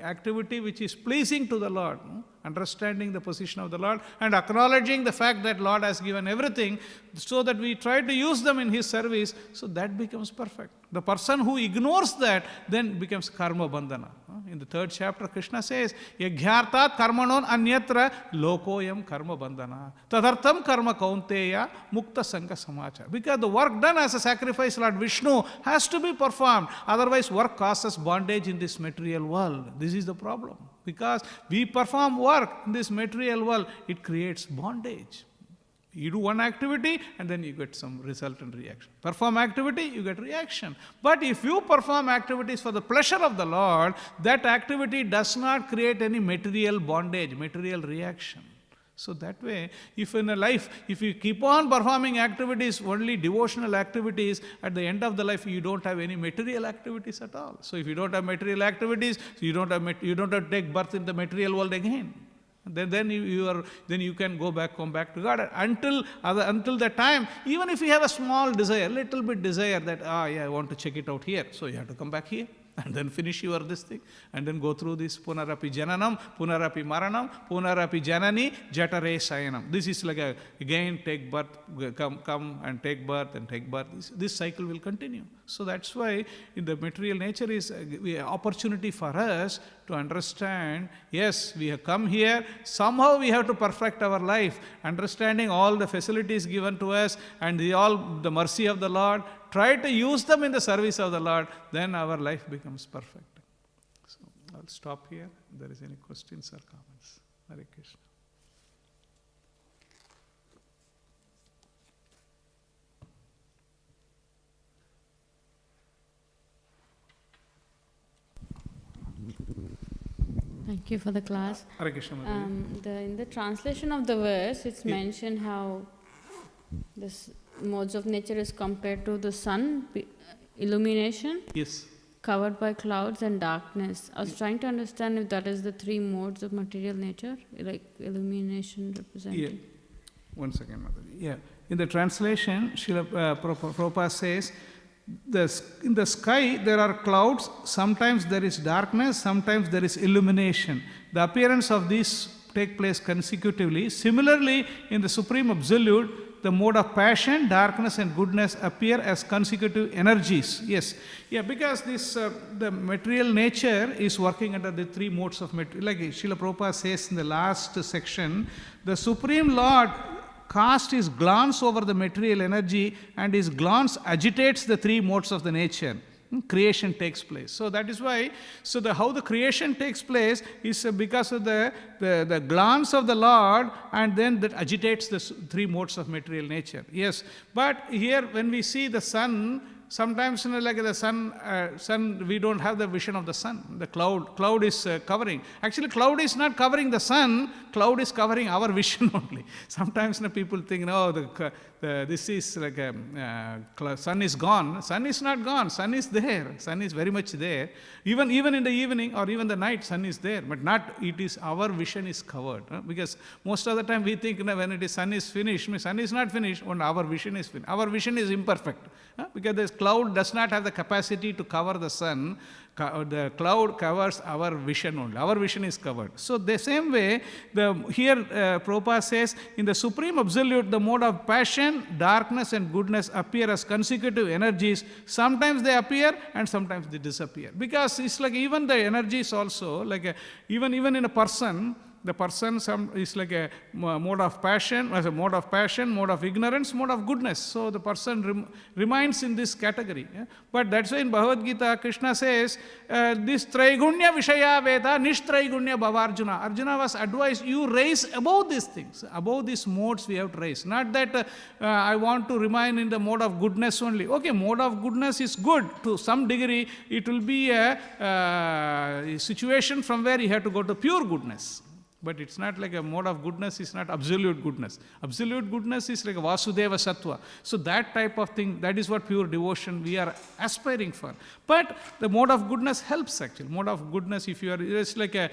[SPEAKER 1] which is pleasing to the Lord. Understanding the position of the Lord and acknowledging the fact that Lord has given everything so that we try to use them in His service, so that becomes perfect. The person who ignores that then becomes karma bandhana. In the 3rd chapter, Krishna says, Yagyartat karmanon anyatra lokoyam karma bandhana. Tadartham karma kaunteya mukta sangha samachara. Because the work done as a sacrifice, Lord Vishnu, has to be performed. Otherwise, work causes bondage in this material world. This is the problem. Because we perform work in this material world, it creates bondage. You do one activity and then you get some resultant reaction. Perform activity, you get reaction. But if you perform activities for the pleasure of the Lord, that activity does not create any material bondage, material reaction. So that way, if in a life, if you keep on performing activities, only devotional activities, at the end of the life, you don't have any material activities at all. So if you don't have material activities, you don't have to take birth in the material world again. Then you can come back to God. Until that time, even if you have a small desire, little bit desire that, I want to check it out here, so you have to come back here. And then finish your this thing, and then go through this punarapi jananam, punarapi maranam, punarapi janani, jatare sayanam. This is like again take birth, come and take birth and take birth. This cycle will continue. So that's why in the material nature is an opportunity for us to understand, yes, we have come here, somehow we have to perfect our life, understanding all the facilities given to us and the mercy of the Lord. Try to use them in the service of the Lord, then our life becomes perfect. So I'll stop here. If there is any questions or comments. Hare Krishna.
[SPEAKER 2] Thank you for the class.
[SPEAKER 1] Hare Krishna.
[SPEAKER 2] In the translation of the verse, it's mentioned how this modes of nature is compared to the sun, illumination,
[SPEAKER 1] yes,
[SPEAKER 2] covered by clouds, and darkness. I was trying to understand if that is the three modes of material nature, like illumination representing.
[SPEAKER 1] Yeah. One second, Mataji. Yeah. In the translation, Srila Prabhupada says, in the sky there are clouds, sometimes there is darkness, sometimes there is illumination. The appearance of these take place consecutively. Similarly, in the Supreme Absolute, the mode of passion, darkness and goodness appear as consecutive energies. Yes. Yeah, because this the material nature is working under the three modes of material. Like Srila Prabhupada says in the last section, the Supreme Lord casts his glance over the material energy, and his glance agitates the three modes of the nature. Creation takes place. So that is why, how the creation takes place is because of the glance of the Lord, and then that agitates the three modes of material nature. Yes, but here when we see the sun, sometimes like the sun, we don't have the vision of the sun. The cloud is covering. Actually, cloud is not covering the sun, cloud is covering our vision only. Sometimes people think, no, this is like sun is gone. Sun is not gone. Sun is there. Sun is very much there. Even in the evening or even the night, sun is there. But not, it is our vision is covered. Because most of the time we think when it is sun is finished, sun is not finished, when our vision is finished. Our vision is imperfect. Because this cloud does not have the capacity to cover the sun. The cloud covers our vision only. Our vision is covered. So the same way, here Prabhupada says, in the Supreme Absolute, the mode of passion, darkness and goodness appear as consecutive energies. Sometimes they appear and sometimes they disappear. Because it's like even the energies also, like even in a person, the person is like a mode of passion, mode of ignorance, mode of goodness. So the person remains in this category. Yeah? But that's why in Bhagavad Gita, Krishna says, this Traigunya Vishaya Veda, Nishtraigunya Bhavarjuna. Arjuna was advised, you raise above these things, above these modes we have to raise. Not that I want to remain in the mode of goodness only. Okay, mode of goodness is good to some degree. It will be a situation from where you have to go to pure goodness. But it's not like a mode of goodness is not absolute goodness. Absolute goodness is like a Vasudeva Sattva. So that type of thing, that is what pure devotion we are aspiring for. But the mode of goodness helps actually. Mode of goodness, if you are, it's like a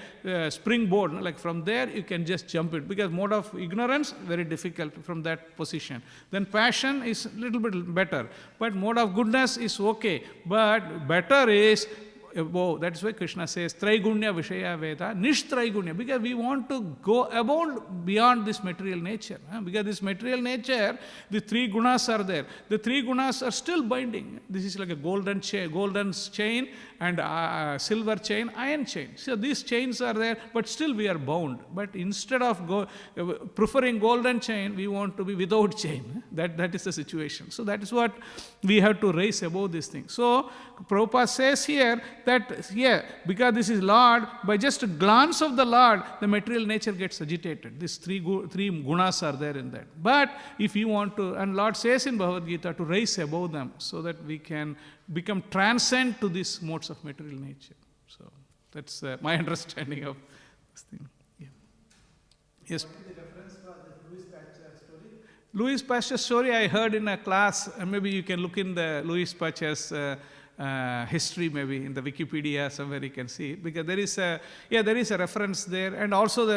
[SPEAKER 1] springboard, like from there you can just jump it. Because mode of ignorance, very difficult from that position. Then passion is a little bit better. But mode of goodness is okay. But better is above. That's why Krishna says, Traigunya Vishaya Veda, Nishtraigunya, because we want to go beyond this material nature. Because this material nature, the three gunas are there. The three gunas are still binding. This is like a golden chain and silver chain, iron chain. So these chains are there, but still we are bound. But instead of preferring golden chain, we want to be without chain. That is the situation. So that is what we have to raise above this thing. So Prabhupada says here that, because this is Lord, by just a glance of the Lord, the material nature gets agitated. These three gunas are there in that. But if you want to, and Lord says in Bhagavad Gita, to raise above them so that we can become transcend to these modes of material nature. So that's my understanding of this thing. Yeah. Yes.
[SPEAKER 3] What is the reference for the Louis Pasteur story?
[SPEAKER 1] Louis Pasteur story I heard in a class, and maybe you can look in the Louis Pasteur's history maybe in the Wikipedia somewhere you can see, because there is a reference there, and also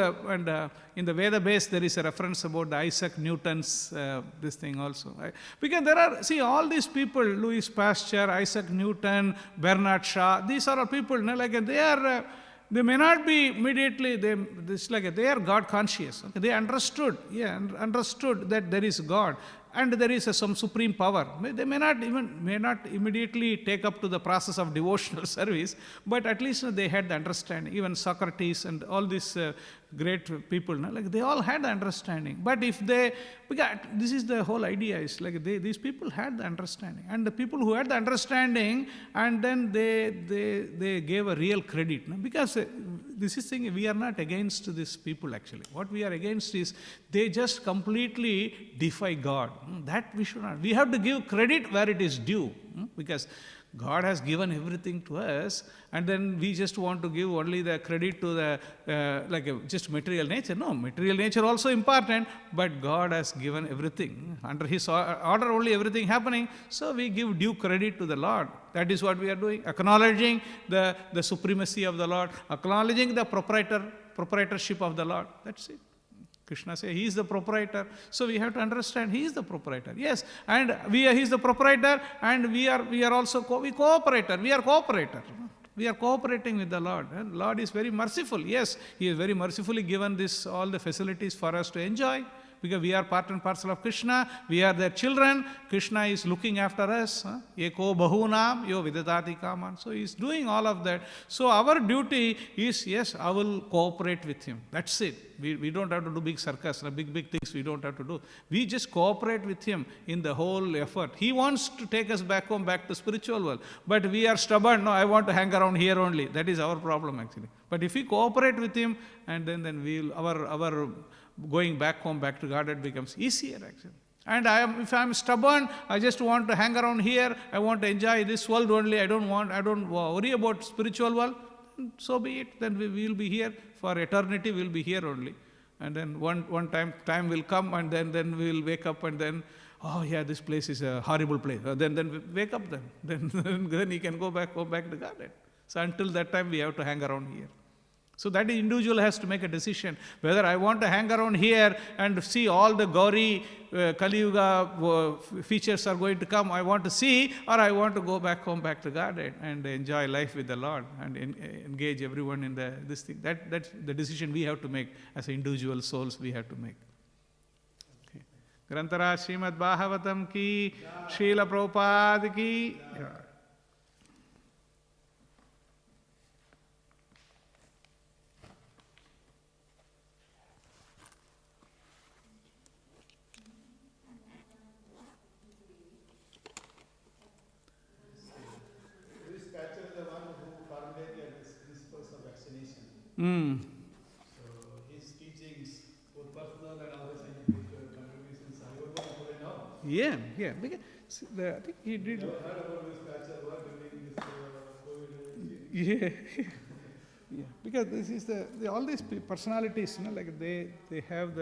[SPEAKER 1] in the Veda base there is a reference about the Isaac Newton's this thing also, right? Because there are, see, all these people, Louis Pasteur, Isaac Newton, Bernard Shaw, these are all people, like they are. They may not be immediately, they are God conscious. Okay? They understood that there is God and there is some supreme power. They may not immediately take up to the process of devotional service, but at least they had the understanding. Even Socrates and all these great people, they all had the understanding. But because this is the whole idea, is these people had the understanding, and the people who had the understanding, and then they gave a real credit. Because this is thing, we are not against these people actually. What we are against is they just completely defy God. That we should not. We have to give credit where it is due, because God has given everything to us, and then we just want to give only the credit to the just material nature. No, material nature also important, but God has given everything. Under His order only everything happening, so we give due credit to the Lord. That is what we are doing, acknowledging the supremacy of the Lord, acknowledging the proprietorship of the Lord. That's it. Krishna says He is the proprietor, so we have to understand He is the proprietor. Yes, and He is the proprietor, and we are also cooperator. We are cooperator. We are cooperating with the Lord. And Lord is very merciful. Yes, He has very mercifully given all the facilities for us to enjoy, because we are part and parcel of Krishna. We are their children. Krishna is looking after us. Eko bahunam yo vidadati kaman. So He is doing all of that. So our duty is, yes, I will cooperate with Him. That's it. We don't have to do big circus, big things we don't have to do. We just cooperate with Him in the whole effort. He wants to take us back home, back to spiritual world. But we are stubborn. No, I want to hang around here only. That is our problem actually. But if we cooperate with Him, and then our going back home, back to God, it becomes easier actually. And if I'm stubborn, I just want to hang around here, I want to enjoy this world only, I don't worry about spiritual world, so be it. Then we will be here for eternity, we will be here only. And then one time will come, and then we will wake up, and then, oh yeah, this place is a horrible place. Then wake up then you can go back to God. So until that time we have to hang around here. So that individual has to make a decision whether I want to hang around here and see all the Gauri Kali Yuga features are going to come, I want to see, or I want to go back home, back to God and enjoy life with the Lord and engage everyone in this thing. That's the decision we have to make as individual souls. We have to make. Okay. Grantara Śrīmad Bhāgavatam ki, Srila Prabhupada ki.
[SPEAKER 3] So his teachings, both personal and other scientific contributions, are you able to put it now?
[SPEAKER 1] Yeah. Because I think he did.
[SPEAKER 3] You heard about his culture work during this COVID?
[SPEAKER 1] Yeah. Because this is all these personalities, they have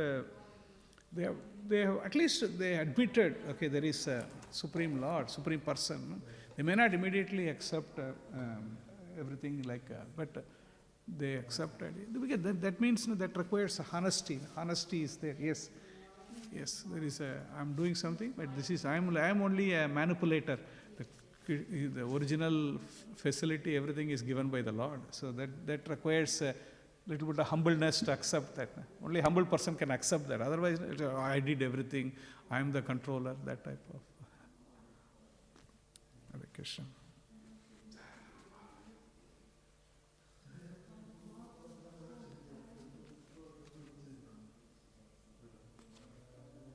[SPEAKER 1] at least they admitted, okay, there is a supreme Lord, supreme person. They may not immediately accept everything but they accepted it. Because that means that requires honesty. Honesty is there. Yes, there is I'm doing something, but I'm only a manipulator. The original facility, everything is given by the Lord. So that requires a little bit of humbleness to accept that. Only a humble person can accept that. Otherwise, I did everything. I am the controller. That type of. Hare Krishna.